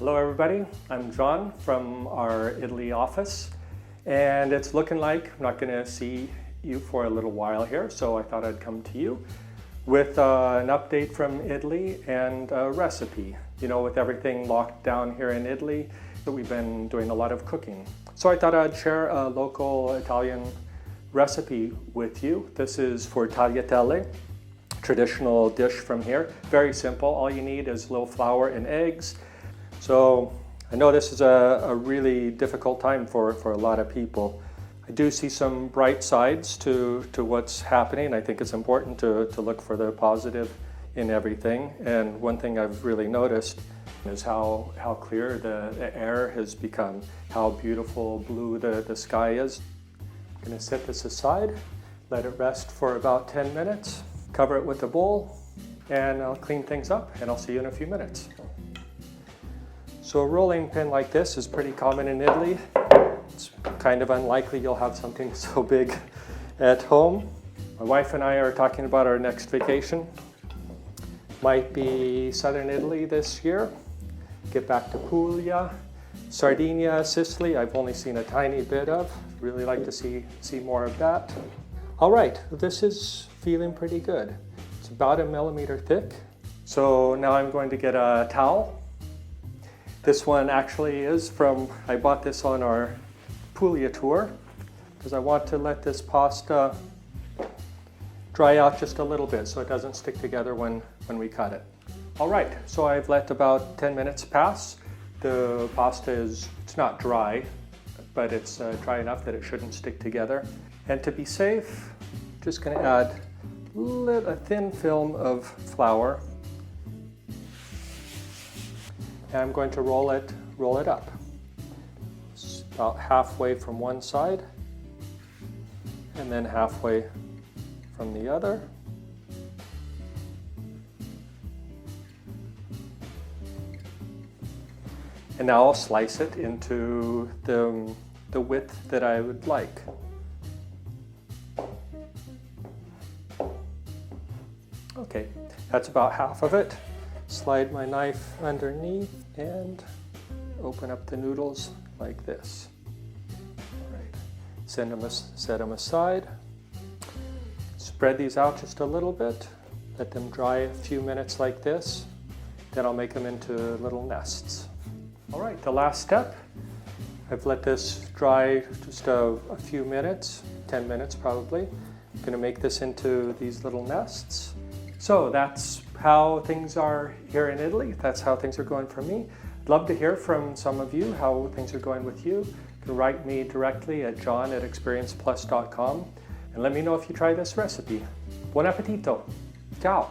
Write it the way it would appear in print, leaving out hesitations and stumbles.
Hello everybody, I'm John from our Italy office, and it's looking like I'm not going to see you for a little while here, so I thought I'd come to you with an update from Italy and a recipe. You know, with everything locked down here in Italy, we've been doing a lot of cooking. So I thought I'd share a local Italian recipe with you. This is for tagliatelle, traditional dish from here. Very simple, all you need is a little flour and eggs. So I know this is a really difficult time for a lot of people. I do see some bright sides to what's happening. I think it's important to look for the positive in everything. And one thing I've really noticed is how clear the air has become, how beautiful blue the sky is. I'm going to set this aside, let it rest for about 10 minutes, cover it with a bowl, and I'll clean things up, and I'll see you in a few minutes. So a rolling pin like this is pretty common in Italy. It's kind of unlikely you'll have something so big at home. My wife and I are talking about our next vacation. Might be southern Italy this year. Get back to Puglia, Sardinia, Sicily. I've only seen a tiny bit of. Really like to see more of that. All right, this is feeling pretty good. It's about 1 millimeter thick. So now I'm going to get a towel. This one actually is I bought this on our Puglia tour because I want to let this pasta dry out just a little bit so it doesn't stick together when we cut it. All right, so I've let about 10 minutes pass. The pasta it's not dry, but it's dry enough that it shouldn't stick together. And to be safe, just going to add a thin film of flour. And I'm going to roll it up. It's about halfway from one side and then halfway from the other. And now I'll slice it into the width that I would like. Okay, that's about half of it. Slide my knife underneath and open up the noodles like this. All right. Set them aside. Spread these out just a little bit. Let them dry a few minutes like this. Then I'll make them into little nests. All right, the last step. I've let this dry just a few minutes, 10 minutes probably. I'm going to make this into these little nests. So that's how things are here in Italy. That's how things are going for me. I'd love to hear from some of you how things are going with you. You can write me directly at john@experienceplus.com and let me know if you try this recipe. Buon appetito! Ciao!